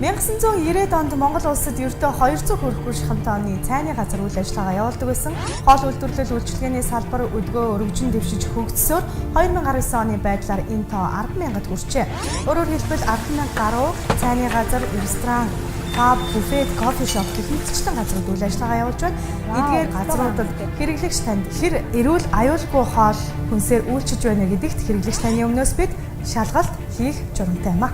1990 онд Монгол улсад ердөө 200 хүрэх гүршихэнтэй оны цайны газар үйл ажиллагаа явуулдаг байсан. Хоол үйлдвэрлэл үйлчилгээний салбар өдгөө өргөжин дэвшиж хөгжсөөр 2019 оны байдлаар энэ тоо 10,000-д хүрчээ. Өөрөөр хэлбэл 10,000 гаруй цайны газар, ресторан, паб, буфет, кофе шоп гэх мэтчлэн газрууд үйл ажиллагаа явуулж байна. Эдгээр газруудад хэрэглэгч танд хэр эрүүл аюулгүй хоол хүнсээр үйлчилж байна гэдэгт хэрэглэгч таны өмнөөс бид шалгалт хийх журамтай юм а.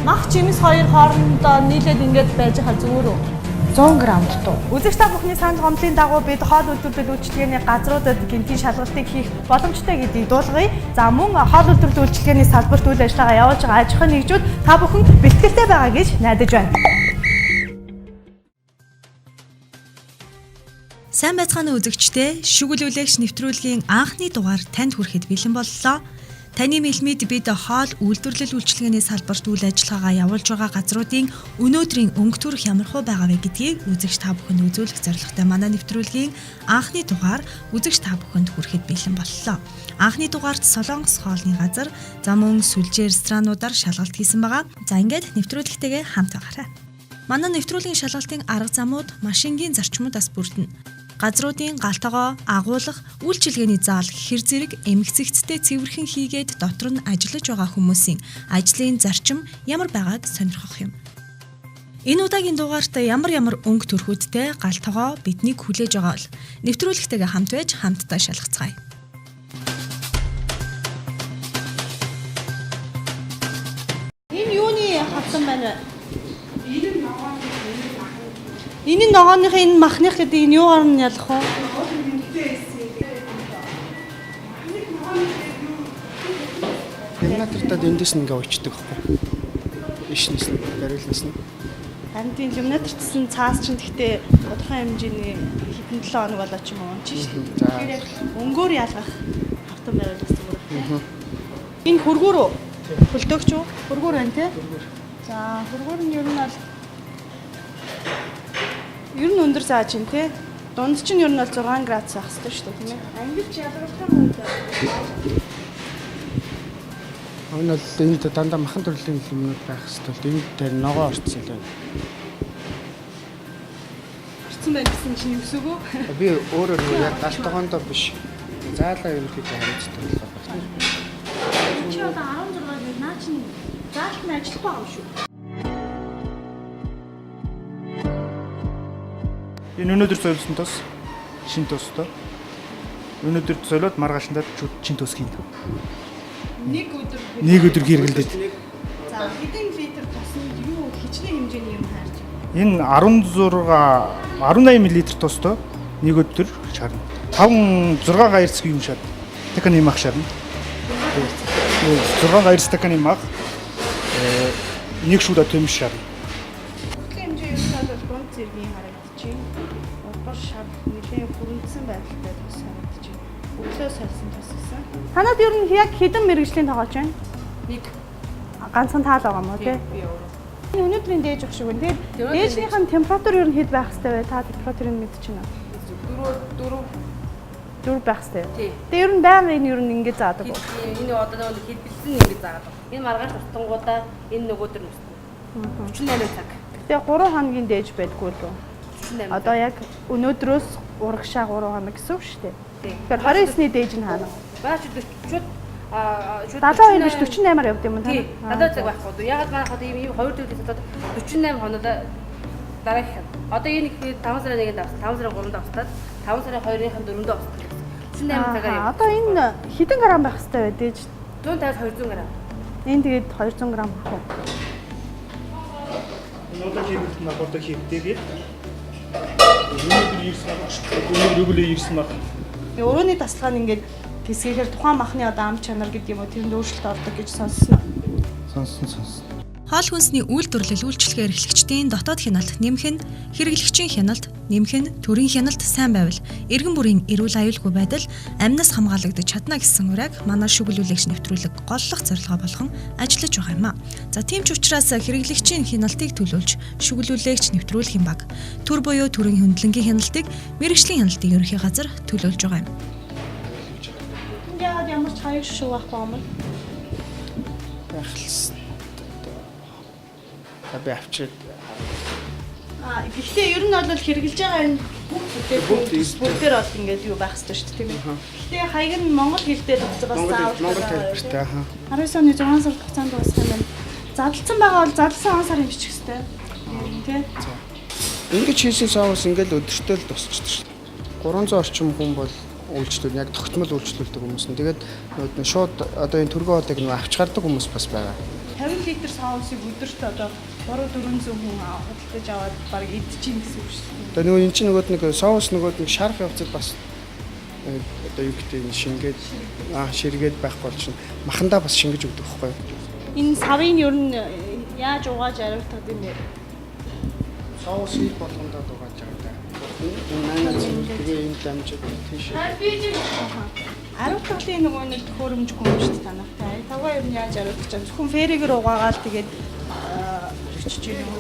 Мах жимс хоёр хоорондоо нийлээд ингэж байж хаа зүгээр үү? 100 г дутуу. Үзэгч та бүхний санал гомдлын дагуу бид хоол үйлдвэрлэл үйлчилгээний газруудад гинтийн шалгалтыг хийх боломжтой гэдгийг дуулгая. За мөн хоол үйлдвэрлэл үйлчилгээний салбарт үйл ажиллагаа явуулж байгаа аж ахуйн нэгжүүд та бүхэн бэлтгэлтэй байгаа гэж найдаж байна. Сайн байцгаана үзэгчдээ, шүглүүлэгч нэвтрүүлгийн анхны дугаар танд хүрэхэд бэлэн боллоо. Таны мэлмид бид хоол үйлдвэрлэл үйлчилгээний салбарт үйл ажиллагаагаа явуулж байгаа газруудын өнөөдрийн өнгө төрх ямар хөө байгаа вэ гэдгийг үзэгч та бүхэнд үзүүлэх зорилготой манай нэвтрүүлгийн анхны дугаар үзэгч та бүхэнд хүрэхэд бэлэн боллоо. Анхны дугаарт Солонгос хоолны газар, за мөн сүлжээ ресторануудаар шалгалт хийсэн байгаа. За ингээд нэвтрүүлэгтэйгээ хамт байгаарай. Манай нэвтрүүлгийн шалгалтын арга замууд маш энгийн зарчмуудаас бүрдэнэ. Газруудын галтогоо агуулах, үйлчилгээний заал, хэр зэрэг эмгцэгцтэй цэвэрхэн хийгээд дотор нь ажиллаж байгаа хүмүүсийн ажлын зарчим ямар байгааг сонирхох юм. Энэ удаагийн дугаарт ямар өнгө төрхүүдтэй галтогоо биднийг хүлээж байгаа бол нэвтрүүлэгтэйгээ хамт байж хамтдаа шалгацгаая. Энэ юуны хавсан байна вэ? Энэ ногооных энэ махных гэдэг энэ юугаар нь ялах вэ? Терминатортад эндээс ингээ уучдаг байхгүй. Ишнээс нь, барилнаас нь. Харин тийм терминатортсан цаас чинь гэхдээ тодорхой хэмжээний хэдэн 7 хоног болоо ч юм уу чи шүү. Тэгэхээр яг өнгөөр ялгах хавтан байвал бас зүгээр байна. Энэ хөргөөр үү? Хөлдөөгч үү? Хөргөөр байна те? За хөргөөр нь ер нь бол өндөр зааж ин тий. Дунд чинь ер нь бол 6 градус байх хэрэгтэй шүү дээ, тийм ээ. Ангилж ялгартай юм уу? Энэ бол энд дандаа махан төрлийн юмнууд байх хэрэгтэй. Энд дээр ногоо орцсон л байна. Орцсон байх гэсэн чинь юу гэсүгөө? Би өөрөө яг галтгоондоо биш. Заалаа юм хийх хэрэгцээ болох байна. Чи одоо 16 гээд наа чинь заалт нь ажиллахгүй байгаа шүү. Энэ өнөөдөр зөөлсөн тос шин тостой. Өнөөдөр зөөлөд маргаашндаа шин тос хийн. Нэг өдөр хэрэглэдэг. За хэдэн литр тоснд юу хичнээн хэмжээний юм хайрч Энэ байна? 18 мл тостой нэг өдөр шарна. 5-6 гаярц юм шат. Стаканы мах шарна. 6 гаярц стаканы мах нэг шүдэ төмс шарна. Хэмжээ юу надад гонц зэргийн харагдчихээн. Шар нэлээд хүрэнсэн байдалтай тос харагдаж байна. Өглөө сольсон тос гэсэн. Танад ер нь яг хэдэн мэргэжлийн тоглож байна? Нэг. Ганцхан таал байгаа мó тий? Би өөрөө. Энэ өнөөдрийн дээж өгч шүү. Тэгээд дээжнийх нь температур ер нь хэд байх хэвтэй вэ? Та температурыг мэдчихэв нэ? 4 байх хэвтэй. Тий. Тэгээд ер нь байнга энэ ер нь ингэж заадаг уу? Энэ одоо нэг хэд бэлсэн ингэж заадаг. Энэ маргааш тустангуудаа энэ нөгөөдөр нүстэн. 48 цаг. Тэгээд 3 хоногийн дээж байдгүй л үү? Одоо яг өнөөдрөөс урагшаа 3 хоног гэсэн үг шүү дээ. Тэгэхээр 29-ний дээж нь хаана? Баач шууд 72 биш 48-аар явд юм уу та? 70 цаг байхгүй. Ягаад манайх одоо ийм 2 төвлөс одоо 48 хоногоо дараах юм. Одоо энэ их 5 сарын 1-нд авсан, 5 сарын 3-нд авсан, 5 сарын 2-ын 4-нд авсан. 48 цагаар явна. Одоо энэ хэдэн грамм байх хэвтэй вэ дээж? 150 200 г. Энэ тэгээд 200 грамм хөө. Энэ одоо хийх нь одоо хийгдээгээд Өнөөдөр ирсэн баг. Өрөөний тасалгаа нь ингээд тэсгээр тухайн махны одоо ам чанар гэдэг юм уу тэрэнд өөрчлөлт ордог гэж сонссон. Сонсон. Хоол хүнсний үйлдвэрлэл үйлчилгээ эрхлэгчдийн дотоод хяналт нэмэх нь, хэрэглэгчийн хяналт нэмэх нь, төрийн хяналт сайн байвал эргэн бүрийн эрүүл аюулгүй байдал амнаас хамгаалагдаж чадна гэсэн урайг манай шүглүүлэгч нэвтрүүлэг голлох зорилгоо болгон ажиллаж байгаа юм а. За тийм ч учраас хэрэглэгчийн хяналтыг төлөөлж шүглүүлэгч нэвтрүүлгийн баг төр буюу төрийн хөндлөнгийн хяналтыг мэргэжлийн хяналтын ерөнхий газар төлөөлж байгаа юм. Яагаад ямар ч хаяг шүү байхгүй юм бэ? Байхлсан. Би авчирд Гэхдээ ер нь бол хэрэгжилж байгаа энэ бүгдээр бол ингээд юу байх хэрэгтэй шүү дээ тийм ээ. Гэхдээ хаяг нь монгол хэлтэй бас заавал Монгол хэлбэртэй 19 оны 6 сар хугацаанд дуусах юм байна. Задлсан байгаа бол задлсан 10 сар хэмжих хэрэгтэй. Тийм. Ингэж хийсэн соус ингээл өдөртөө л дуусчихдаг шүү дээ. 300 орчим хүн бол үйлчлүүл яг тогтмол үйлчлүүлдэг хүмүүс нь. Тэгээд шууд одоо энэ түргэн хоолыг нөө авч гардаг хүмүүс бас байгаа. 50 литр соусыг өдөрт одоо 3-400 хүн худалдаж аваад баг идчихин гэсэн үг шүү дээ. Одоо нөгөө эн чинь нөгөө нэг соус нөгөө нэг шарах явцад бас одоо юу гэдэг нь шингээд ширгээд байхгүй бол чинь махандаа бас шингэж өгдөг байхгүй юу? Энэ савын ер нь яаж угааж ариутгад юм бэ? Соус хийх болгондоо дугааж байгаа даа. Тэгээ энэ дамжид тийш. Ариутгын нөгөө нэг хөрөмж хүмжтэй танахтай. Тавга ер нь яаж ариутгаж байгаа? Зөвхөн фэригээр угаагаад тэгээд өчөж юм.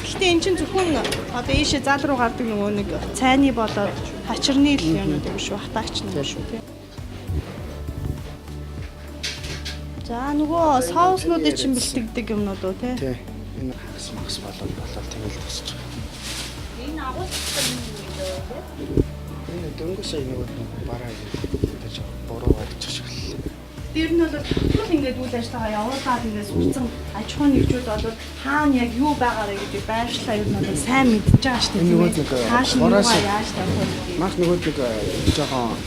Гэхдээ эн чинь зөвхөн одоо ийшээ зал руу гардаг нөгөө нэг цайны болоод хачирны л юмнууд юм шүү, хатаач нь шүү тийм. За нөгөө соуснуудыг чинь бэлтгэдэг юмнууд уу тий? Тий. Энэ хагас болоод тэгэл тусч байгаа. Энэ агуулсан юм уу тий? Энэ дөнгөсөө нөгөө бараа гэж буруу гадчих шиг л. Тэр нь бол тогтмол ингээд үйл ажиллагаа явуулаад ингээд сурцсан аж ахуйн нэгжүүд бол хаана яг юу байгаарэ гэдэг байршлаа ер нь бол сайн мэдчихэж байгаа шүү дээ. Нөгөө нэг хоороос яаж тавих вэ? Маш нөгөө нэг жоохон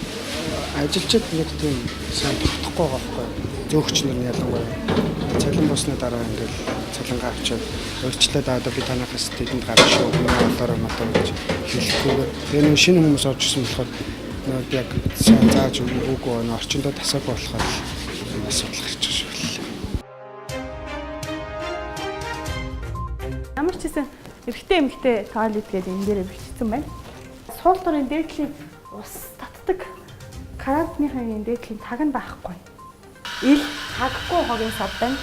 ажилчид нэг тийм сайн тогтохгүй байгаа байхгүй. Зөөгч нар нь ялангуяа цалин босны дараа ингээд цалингаа авчаад өөрчлөлтөд одоо би танахаас тэдэнд гарах шүү. Олоороо матаа гэж хэлэхгүйгээр тэр нэг шинэ хүмүүс орж ирсэн болохоор нэг яг сайн зааж өгөөгүй орчиндөө тасаагүй болохоор асуудал гарч байгаа шүү. Ямар ч гэсэн эрэгтэй эмэгтэй тойлет гэдэг энэ дээрээ бичсэн байна. Суул дурын дээдлийн ус татдаг карантиныхын дээдлийн таг нь байхгүй. Ил хагахгүй хогийн сав байна.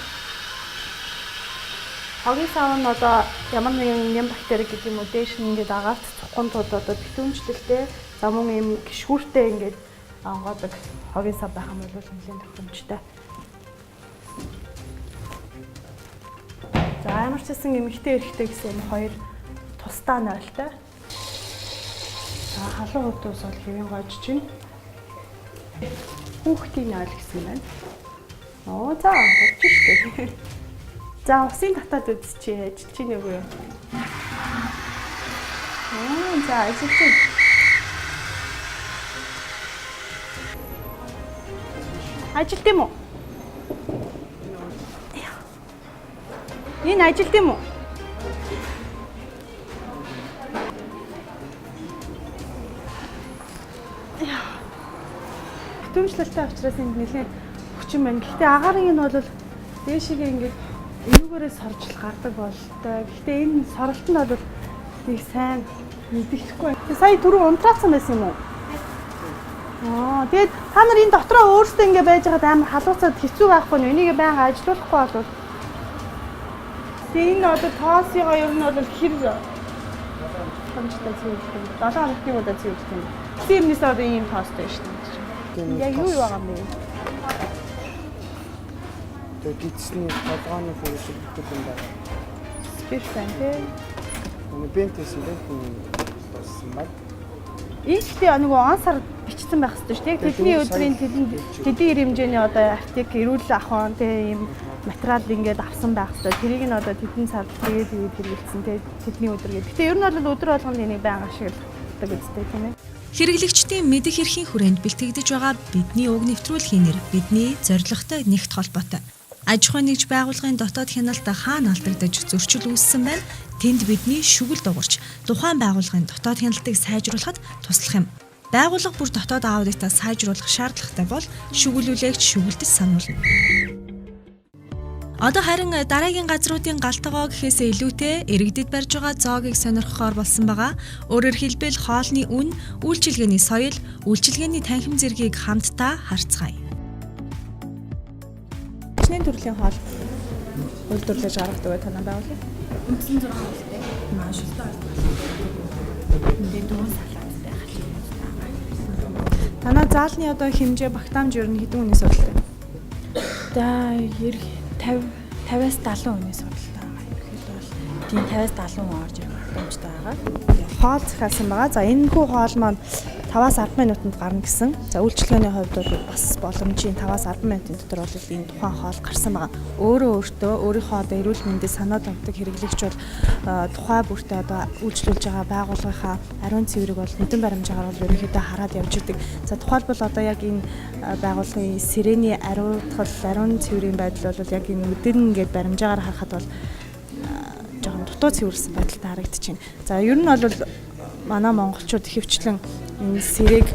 Хогийн сав нь одоо ямар нэгэн нэм бактери гэдэг юм уу дээш нь ингээд агаарт цухгонтууд одоо битүүмжлэлтэй замун юм гişгүүртэй ингээд ангаадаг хогийн сав байх юм бол нэлээд тохиромжтой. За ямар ч гэсэн эмэгтэй эрэгтэй гэсэн хоёр тусдаа нойлтой. Халуун хөвдөөс бол хэвэн гоож чинь. Хүүхдийн нойл гэсэн юм байна. Оо за бодчих шүү дээ. За усын татаад үзчихье. Ажиллаж чинь үгүй юу? За ажиллаж чинь. Ажилт юм уу? Энэ ажилт юм уу? Битүүмжлэлтэй учраас энд нэлээд хүчин байна. Гэхдээ агаарын энэ бол дээшигээ ингээд энүүгээрээ сорж гардаг болтой. Гэхдээ энэ соролт нь бол нэг сайн мэддэхгүй. Сая түрүү унтраацсан байсан юм уу? Тэгээд та нар энэ дотроо өөрсдөө ингэ байж байгаад амар халууцаад хэцүү байхгүй нь энийг байнга ажилуулахгүй бол энэ одоо тоосыгоо ер нь бол хэр хамжтай зүйдэх юм. 7 хоногны удаа зүйдэх юм. Тэрнээс одоо ийм тоостой шүү дээ. Яг юу байгаа юм бэ? Тэгээд гидсний толгооны фокус гэдэг юм байна. Спеш байна тий. Бентес болсон баг. Ийхтэй нөгөө он сар бичсэн байх хэрэгтэй шүү дээ. Тэдний өдрийн тэдний хэмжээний одоо аптек эрүүл ахуйн тий ийм материал ингээд авсан байх хэрэгтэй. Тэрийг нь одоо тэдний сар тэгээд хэрэгэлсэн тий тэдний өдөр гэдэг. Гэтэ ер нь бол өдөр болгоно энийг байнга ашигладаг үстэй тийм ээ. Хэрэглэгчдийн мэдих эрхийн хүрээнд бэлтгэгдэж байгаа бидний уг нэвтрүүлгийн нэр бидний зорилготой нэгт холбоотой. Аж ахуйн нэгж байгууллагын дотоод хяналт хаана алдагдаж зөрчил үүссэн байна? Тэнд бидний шүгэл дуурч тухайн байгууллагын дотоод хяналтыг сайжруулахад туслах юм. Байгууллага бүр дотоод аудитаа сайжруулах шаардлагатай бол шүглүүлэгч шүгэлдэж сануулна. Одоо харин дараагийн газруудын галтгоо гэхээсээ илүүтэй иргэдэд барьж байгаа зоогийг сонирхохоор болсон байгаа. Өөрөөр хэлбэл хоолны үн, үйлчилгээний соёл, үйлчилгээний танхим зэргийг хамтдаа харцгаая. Чиний төрлийн хоол үйлдвэрлэж гаргадаг бай танаа байгуулъя. Үндсэн 6 хоолтой. Маш их таа. Энд дөрөв салат байх юм. Танаа заалны одоо хэмжээ багтаамж ер нь хэдэн үнээс болтой? За 50-50-аас 70 хүнээс судалтай байгаа. Ерөнхийдөө бол тийм 50-аас 70 хүн орж ирэх боломжтой байгаа. Хоол захиалсан байгаа. За энэ хүү хоол маань 5-аас 10 минутанд гарна гэсэн. За үйлчлэгээний хувьд бол бас боломжийн 5-аас 10 минутын дотор бол энэ тухайн хоол гарсан байгаа. Өөртөө өөрийнхөө одоо эрүүл мэндийн санаад авдаг хэрэглэгч бол тухай бүртээ одоо үйлчлүүлж байгаа байгууллагынхаа ариун цэврийг бол мэдэн баримжаагаар бол ерөнхийдөө хараад явж идэг. За тухайлбал одоо яг энэ байгууллагын сирэний ариун цэврийн байдал бол яг энэ өдөрн ингээд баримжаагаар харахад бол жоохон дутуу цэвэрсэн байдалтай харагдаж байна. За ер нь бол манай монголчууд ихэвчлэн энэ сэрэг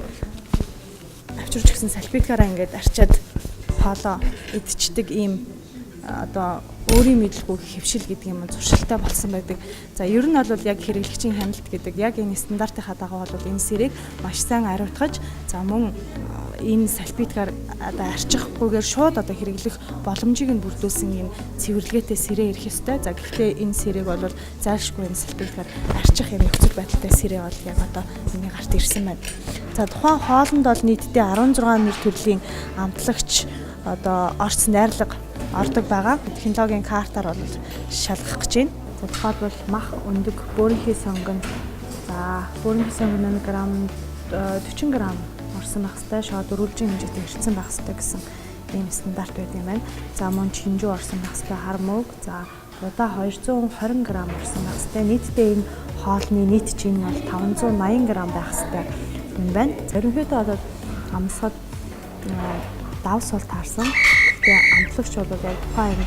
авчирч гисэн салфеткаараа ингээд арчаад хоолоо идчихдэг ийм одоо өөрийн мэдлгүй хөвшил гэдэг юм зуршилтай болсон байдаг. За ер нь бол яг хэрэглэгчийн хяналт гэдэг яг энэ стандартынхаа дагуу бол энэ сэрийг маш сайн ариутгаж за мөн энэ салфеткаар одоо арчихгүйгээр шууд одоо хэрэглэх боломжийг нь бүрдүүлсэн энэ цэвэрлэгээтэй сэрээ ирэх ёстой. За гэхдээ энэ сэрийг бол зайлшгүй энэ салфеткаар арчих юм нөхцөл байдалтай сэрээ бол яг одоо миний гарт ирсэн байна. За тухайн хоолнд бол нийтдээ 16 нэр төрлийн амтлагч одоо орц найрлага ордог байгаа. Технологийн картаар бол шалгах гэж байна. За тухайлбал мах, өндөг, бөөрийнхий сонгон. За бөөрийнхий сонгон 1 грамм 40 грамм орсон байх хэвээр шууд өрүүлжин хэмжээтэй ирсэн байх хэвээр гэсэн ийм стандарт байт юм байна. За мөн чинжүү орсон байх хэвээр хар мөг. За удаа 220 грамм орсон байх хэвээр нийтдээ энэ хоолны нийт чинь бол 580 грамм байх хэвээр юм байна. Зорилготой бол амсгад давс бол таарсан. Тэгээ амтлагч бол яг тухайн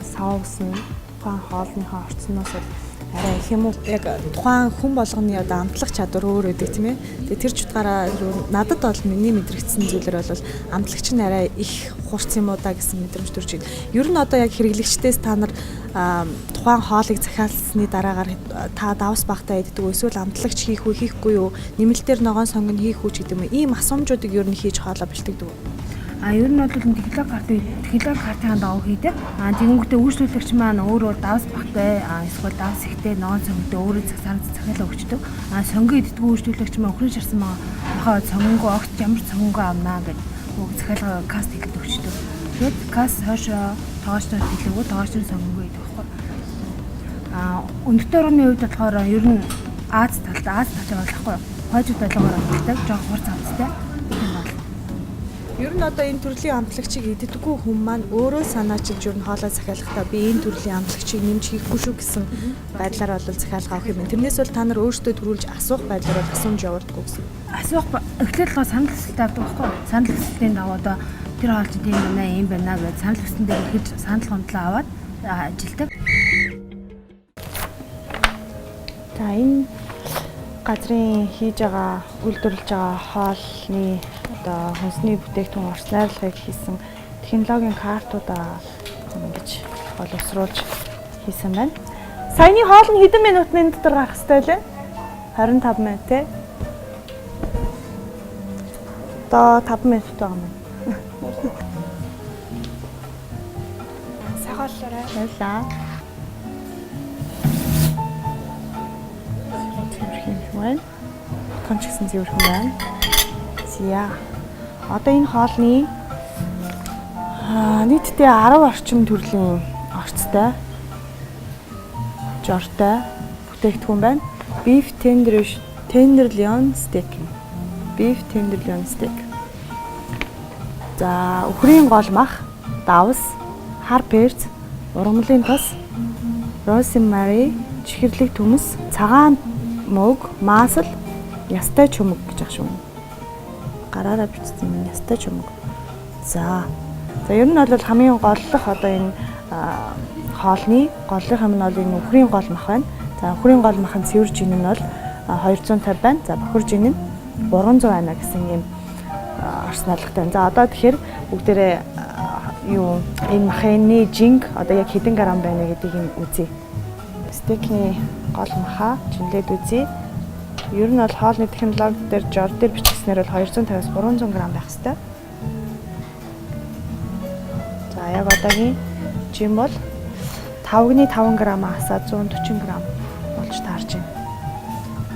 соус нь тухайн хоолныхоо орцноос бол арай их юм уу яг тухайн хүн болгоны одоо амтлах чадвар өөр өдөг тийм ээ. Тэгээ тэр ч утгаараа надад бол миний мэдрэгдсэн зүйлэр бол амтлагч нь арай их хурц юм уу да гэсэн мэдрэмж төрж байна. Ер нь одоо яг хэрэглэгчдээс та нар тухайн хоолыг захиалсны дараагаар та давс багтаа иддэг үү эсвэл амтлагч хийх үү хийхгүй юу нэмэлтээр ногоон сонгон хийх үү гэдэг юм. Ийм асуумжуудыг ер нь хийж хоолоо бэлтгэдэг үү? Ер нь бол технологи картын дагуу хийдэг. Тэгэнгүүтээ үйлчлүүлэгч маань өөрөө давс багтай эсвэл давс ихтэй ногоон сонготой өөрөө захиалаа өгчдөг. Сонгоо иддэг үйлчлүүлэгч маань өхрийн шарсан махаа сонгоо огт ямар сонгоо авнаа гэж захиалга каст хийгээд өгчдөг. Тэгээд каст хойшоо тоогоочтой хэлээгүү тоогоочны сонгоо идэх байхгүй. Өндөртөө орны хувьд болохоор ер нь Аз талтай болохгүй. Хойжууд байлгаар авдаг, жоох хурц амттай. Ер нь одоо энэ төрлийн амтлагчийг иддэггүй хүн маань өөрөө санаачилж ер нь хоолой захиалахдаа би энэ төрлийн амтлагчийг нэмж хийхгүй шүү гэсэн байдлаар бол захиалга авах юм. Тэрнээс бол та нар өөрсдөө төрүүлж асуух байдлаар бол асуумж явуулдаг гэсэн. Асуух эхлээд л санал хүсэлт авдаг байхгүй. Санал хүсэлтийн дагуу одоо тэр хоолч ийм байна гэж санал хүсэлтэн дээр ихэд санал гомдлоо аваад ажилдаг. За энэ газрын хийж байгаа үйлдвэрлэж байгаа хоолны одоо хүнсний бүтээгдэхүүн орц найрлагыг хийсэн технологийн картуудаа ингэж боловсруулж хийсэн байна. Саяны хоол нь хэдэн минутын дотор гарах ёстой лээ? 25 минут тий. Одоо 5 минут байгаа юм. Сахаллаарай. Баярлаа. Байна. Кончигсэн зөвхөн байна. Зя. Одоо энэ хоолны нийтдээ 10 орчим төрлийн орцтой жортой бүтээгдэхүүн байна. Beef tenderloin steak. Beef tenderloin steak. За, өхрийн гол мах, давс, хар перц, ургамлын тос, rosemary, чихэрлэг төмөс, цагаан мөг, маасл, ястай чөмөг гэж ах шүү. Гараараа бичсэн юм ястай чөмөг. За ер нь бол хамгийн голлох одоо энэ хоолны голлох юм нь бол энэ өхрийн гол мах байна. За өхрийн гол махын цэвэр жин нь бол 250 байна. За бохор жин нь 300 байна гэсэн юм арсналгатай. За одоо тэгэхээр бүгдээрээ энэ махны жинг одоо яг хэдэн грамм байна гэдгийг нь үзье. Стейкний гол махаа жинлээд үзье. Ер нь бол хоолны технологи дээр жор дээр бичснээр бол 250-аас 300 грамм байх хэвээр. За яг одоогийн жим бол 5.5 граммаас 140 грамм болж таарч байна.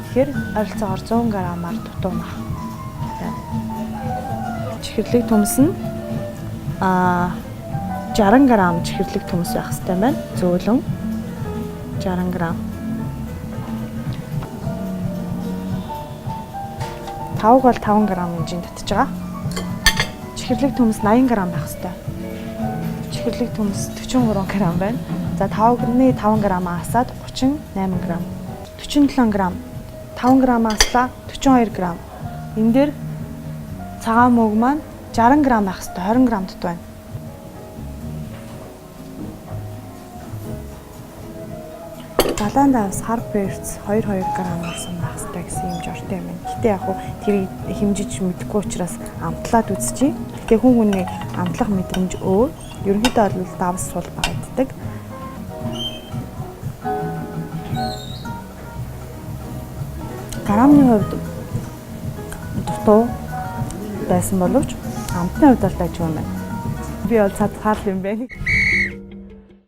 Тэгэхээр ойролцоогоор 100 граммаар дутуу мах. Чихэрлэг төмс нь 60 г чихэрлэг төмс байх хэрэгтэй байна. Зөөлөн 60 г. 5 бол 5 г хэмжээнд татж байгаа. Чихэрлэг төмс 80 г байх хэрэгтэй. Чихэрлэг төмс 43 г байна. За 5-ны 5 г асаад 38 г. 47 г. 5 г аслаа 42 г. Энэ дээр цагаан мөг маань 60 г байх хэрэгтэй. 20 г дут байна. Далайн давс хар перц 2-2 г орсон байх хэрэгтэй гэсэн юм жортой юм байна. Гэтэ яг хуу тэр хэмжиж мэдэхгүй учраас амтлаад үзчихье. Гэтэ хүн хүний амтлах мэдрэмж өөр. Ерөнхийдөө бол давс сул багтдаг. Грамны хувьд дутуу байсан боловч амтны хувьд бол дайж юм байна. Би бол цадхаар юм байна.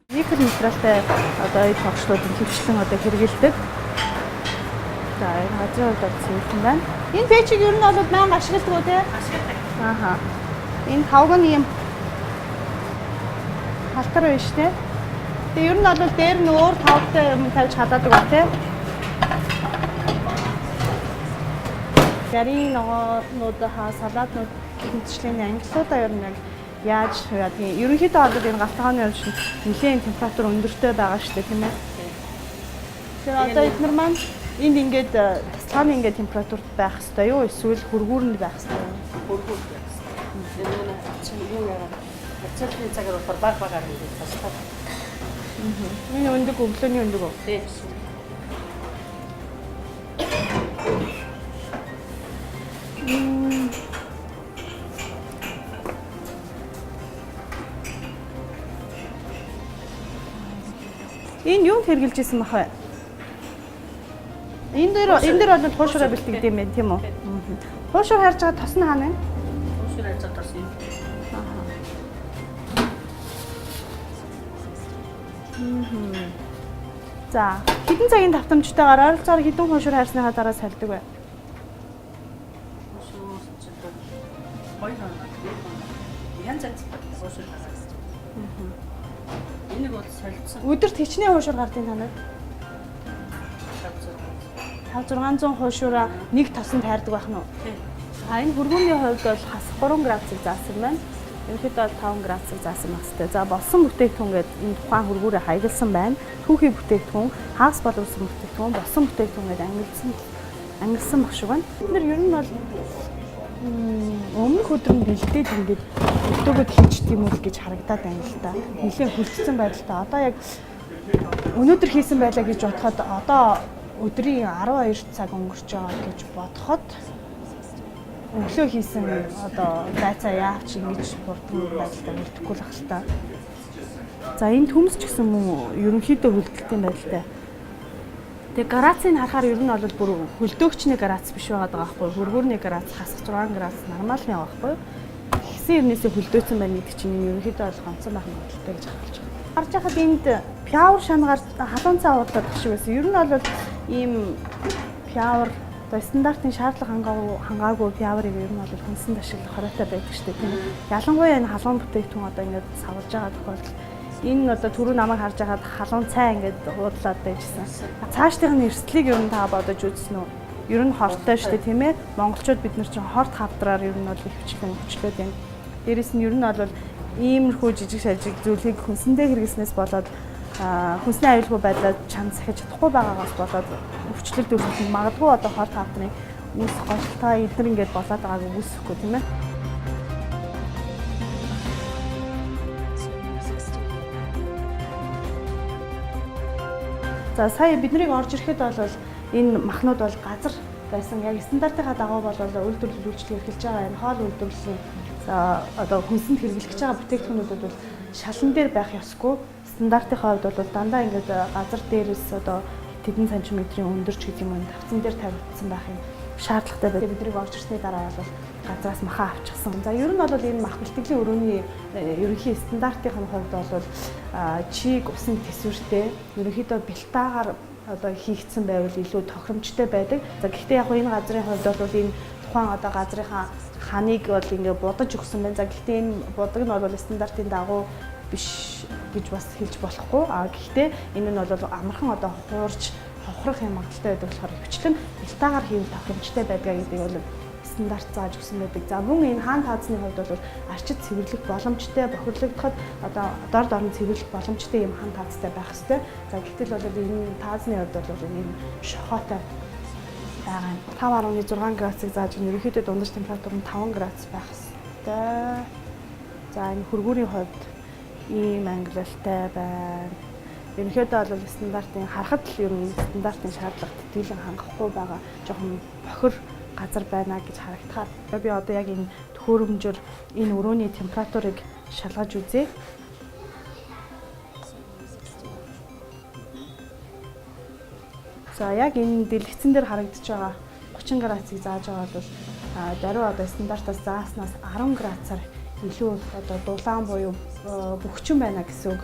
Микронутралтай одоо энэ тогшлуудын хөвчлэн одоо хэрэгэлдэг. За энэ газрын хувьд зөвхөн байна. Энэ пэйжийг ер нь бол 1000 ашигладаг уу те? Ашигладаг. Ааха. Энэ тавг нь юм халтар байна шүү дээ. Тэгээ ер нь бол дээр нь өөр тавтай юм тавьж халаадаг ба те. Гэрийн ногоонууд салаатнууд хэмжлэлийн ангиллуудаа ер нь яаж яадгийг ерөнхийдөө бол энэ галтгооны хувьд нэлийн температур өндөртэй байгаа шүү дээ тийм ээ. Тэгэхээр одоо эдгээр маань энд ингээд цааны ингээд температурт байх хэрэгтэй юу эсвэл хөргүүрэнд байх хэрэгтэй юу? Хөргүүрд байх хэрэгтэй. Энэ чинь юу яагаад хацаалын цагаар болохоор баг ингээд тасдаг. Миний өндөг өглөөний өндөг үү? Тийм. Энэ юу хэрглэж исэн бах вэ? Энэ дээр бол хуушраа бэлтгэдэг юм байна тийм үү? Хуушраа харж байгаа тос нь хаана вэ? Хуушраа харж байгаа тос юм. За, хэдэн цагийн давтамжтайгаар ойролцоогоор хэдэн хуушраа харсныхаа дараа сольдог вэ? Өдөрт хичнээн хуушур гардыг танад? 500-600 хуушураа нэг тосонд хайрдаг байх нь уу? Тийм. Энэ хөргүүний хувьд бол хас 3 градусыг заасан байна. Ерөнхийдөө 5 градусыг заасан байх хэрэгтэй. За болсон бүтээгдэхүүн гэдэг энэ тухайн хөргүүрээ хаягдсан байна. Түүхий бүтээгдэхүүн, хагас боловсон бүтээгдэхүүн, болсон бүтээгдэхүүн гэдэг ангилсан баг шиг байна. Бид нар ер нь бол өмнөх өдрөнд бэлдээд ингээд өтөөгөд хийчихдэг юм уу гэж харагдаад байна л да. Нилээн хөлтсөн байдалтай. Одоо яг өнөөдөр хийсэн байлаа гэж бодоход одоо өдрийн 12 цаг өнгөрч байгаа гэж бодоход өглөө хийсэн одоо байцаа яавч ингэж бурдсан байдалтай мэдхгүй л ах л та. За энэ төмс ч гэсэн мөн ерөнхийдөө хөлдөлтийн байдалтай. Тэгээ градусыг харахаар ер нь бол бүр хөлдөөгчний градус биш байгаа байхгүй. Хөргүүрний градус хасах 6 градус нормалны байгаа байхгүй. Ихсэн ернээсээ хөлдөөцөн байна гэдэг чинь ерөнхийдөө бол ганцхан байх магадлалтай гэж харж байна. Харж байхад энд пяур шанагаар халуун цаа уудлаад тах шиг байсан. Ер нь бол ийм пяур одоо стандартын шаардлага хангаагүй пяурыг ер нь бол хүнсэнд ашиглах хоройтой байдаг шүү дээ тийм ээ. Ялангуяа энэ халуун бүтээгдэхүүн одоо ингээд савлж байгаа тохиолдолд энэ одоо түрүү намайг харж байгаад халуун цай ингээд уудлаад байжсэн. Цаашдын эрсдлийг ер нь та бодож үзсэн үү? Ер нь хортой шүү дээ тийм ээ. Монголчууд бид нар чинь хорт хавдраар ер нь бол их хвчлээд байна. Дээрэс нь ер нь бол иймэрхүү жижиг шажиг зүйлийг хүнсэндээ хэрэглэснээс болоод хүнсний аюулгүй байдлаар чанд сахиж чадахгүй байгаагаас болоод өвчлөлт үүсэх магадгүй одоо хорт хавдрын үүсэх голтой эдгээр ингээд болоод байгааг үүсэхгүй тийм ээ. За сая биднийг орж ирэхэд бол энэ махнууд бол газар байсан. Яг стандартынхаа дагуу бол үйлдвэрлэл үйлчлэг эрхэлж байгаа энэ хоол үйлдвэрлэлийн одоо хүнсэнд хэрэглэж байгаа бүтээгдэхүүнүүд бол шалан дээр байх ёсгүй. Стандартынхаа хувьд бол дандаа ингээд газар дээрээс одоо тэдэн сантиметрийн өндөрч гэдэг юм тавцан дээр тавигдсан байх юм шаардлагатай байдаг. Биднийг орж ирсний дараа бол газраас махаа авчихсан. За ер нь бол энэ мах бэлтгэлийн өрөөний ерөнхий стандартын хувьд бол чиг усан төсвөртэй ерөнхийдөө бэлтаагаар одоо хийгдсэн байвал илүү тохиромжтой байдаг. За гэхдээ яг энэ газрын хувьд бол энэ тухайн одоо газрынхаа ханыг бол ингээ будаж өгсөн байна. За гэхдээ энэ будаг нь бол стандартын дагуу биш гэж бас хэлж болохгүй. Гэхдээ энэ нь бол амархан одоо хуурж хохрох юм магадaltaй байдаг болохоор хвчлэн бэлтаагаар хийвэл тохиромжтой байдгаа гэдэг бол стандарт зааж өгсөн байдаг. За мөн энэ хаан таазны хувьд бол арчид цэвэрлэх боломжтой, бохирлогдоход одоо дорд орон цэвэрлэх боломжтой юм хаан таазтай байх ёстой. За гэтэл бол энэ таазны хувьд бол ийм шохоотой байгаа. 5.6 градусыг зааж ерөнхийдөө дундаж температур нь 5 градус байх ёстой. За энэ хөргүүрийн хувьд ийм ангилалтай байна. Ерөнхийдөө бол стандартын харахад л ер нь стандартын шаардлагад тэтгэлэн хангахгүй байгаа жоохон бохир газар байна гэж харагдахаар би одоо яг энэ төхөөрөмжөөр энэ өрөөний температурыг шалгаж үзье. За яг энэ дэлгэцэн дээр харагдаж байгаа 30 градусыг зааж байгаа бол даруй одоо стандартаас зааснаас 10 градусаар илүү одоо дулаан буюу бөхчин байна гэсэн үг.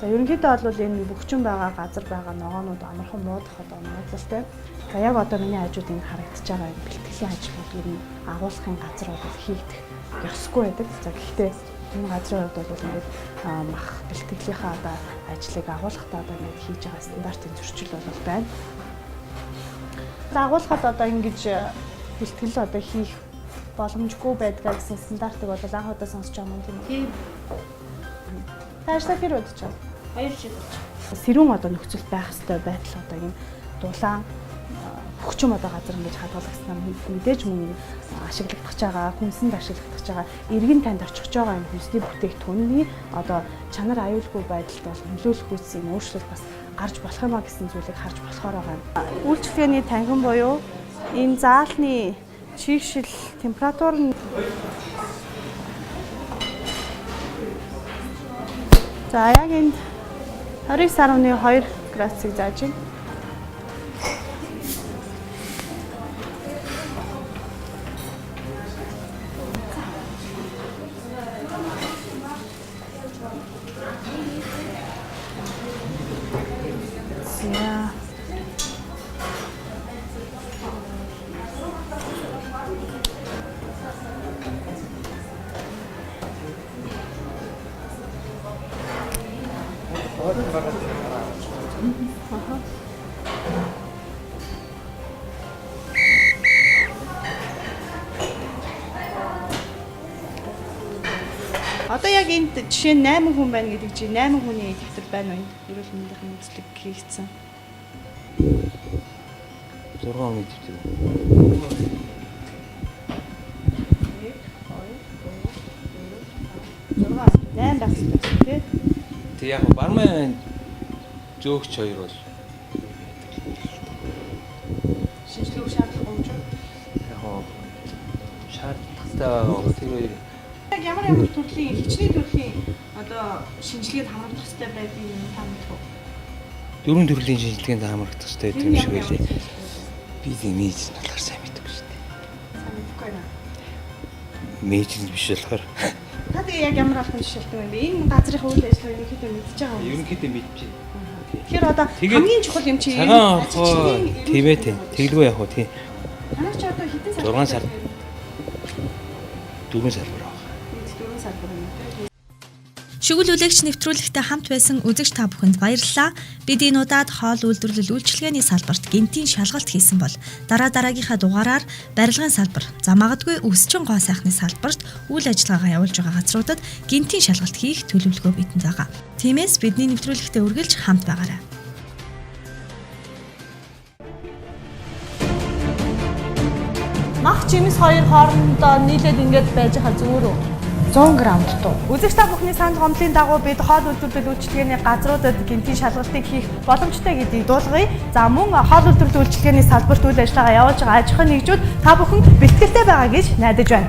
За ерөнхийдөө бол энэ бөхчин байгаа газар байгаа ногоонууд амархан муудах одоо магадлалтай. За яг одоо миний хажууд энэ харагдаж байгаа энэ бэлтгэлийн ажлууд ер нь агуулгын газрууд хийгдэх ёсгүй байдаг. За гэхдээ энэ газрын хувьд бол ингээд мах бэлтгэлийнхаа одоо ажлыг агуулгахдаа одоо ингээд хийж байгаа стандартын зөрчил бол байна. За агуулгад одоо ингэж бэлтгэл одоо хийх боломжгүй байдгаа гэсэн стандартыг бол анх удаа сонсож байгаа юм тийм үү? Тийм. Тааштай хэр удаж байна? 2 жил болж байна. Сэрүүн одоо нөхцөл байх ёстой байдал одоо ийм дулаан бөхчм одоо газар ингэж хадгалагснаа мэдээж мөн ашиглагдах байгаа, хүнсэнд ашиглагдах байгаа, эргэн танд орчихж байгаа энэ хүнсний бүтээгдэхүүний одоо чанар аюулгүй байдалд бол нөлөөлөх үүссэн өөрчлөлт бас гарч болох юмаа гэсэн зүйлийг харж болохоор байгаа. Үйлчлэгээний танхим буюу энэ заалны чийгшил температур нь за яг энд 29.2 градусыг зааж байна. Одоо яг энд жишээ нь 8 хүн байна гэдэг чинь 8 хүний дэвтэр байна уу? Эрүүл мэндийн үзлэг хийгдсэн. 6 оны дэвтэр. 8 байх хэрэгтэй тий. Тэг яг барман зөөгч хоёр бол шинжлэх шаардлага юм шүү. яг шаардлагатай байгаа тэр хоёр Яг ямар төрлийн хичнээн төрлийн одоо шинжилгээнд хамрагдах хэрэгтэй байдаг юм та мэдэх үү? 4 төрлийн шинжилгээнд хамрагдах хэрэгтэй гэдэг юм шиг байлээ. Би тийм мэж болохоор сайн мэдгүй шүү дээ. Сайн мэдэхгүй байна. Мэж биш болохоор. Та тэгээ яг ямар албан жишээлтэй юм бэ? Энэ газрын үйл ажиллагаа ерөнхийдөө мэдчихэж байгаа юм. Ерөнхийдөө мэдчихэв. Тэгэхээр одоо хамгийн чухал юм чи цагаан орхоо тиймээ тий. Тэглгүй яг уу тий. Танайч одоо хэдэн сар? 6 сар. 4 сар байна. Шүглүүлэгч нэвтрүүлэгтээ хамт байсан үзэгч та бүхэнд баярлалаа. Бид энэ удаад хоол үйлдвэрлэл үйлчилгээний салбарт гинтийн шалгалт хийсэн бол дараагийнхаа дугаараар барилгын салбар, за магадгүй өсчин гоо сайхны салбарт үйл ажиллагаагаа явуулж байгаа газруудад гинтийн шалгалт хийх төлөвлөгөө бидэнд байгаа. Тиймээс бидний нэвтрүүлэгтээ үргэлж хамт байгаарай. Мах жимс хоёр хоорондоо нийлээд ингэж байж байгаа зүгээр үү? 100 г дутуу. Үзэгч та бүхний санал гомдлын дагуу бид хоол үйлдвэрлэл үйлчилгээний газруудад гинтийн шалгалтыг хийх боломжтой гэдгийг дуулгая. За мөн хоол үйлдвэрлэл үйлчилгээний салбарт үйл ажиллагаа явуулж байгаа аж ахуйн нэгжүүд та бүхэн бэлтгэлтэй байгаа гэж найдаж байна.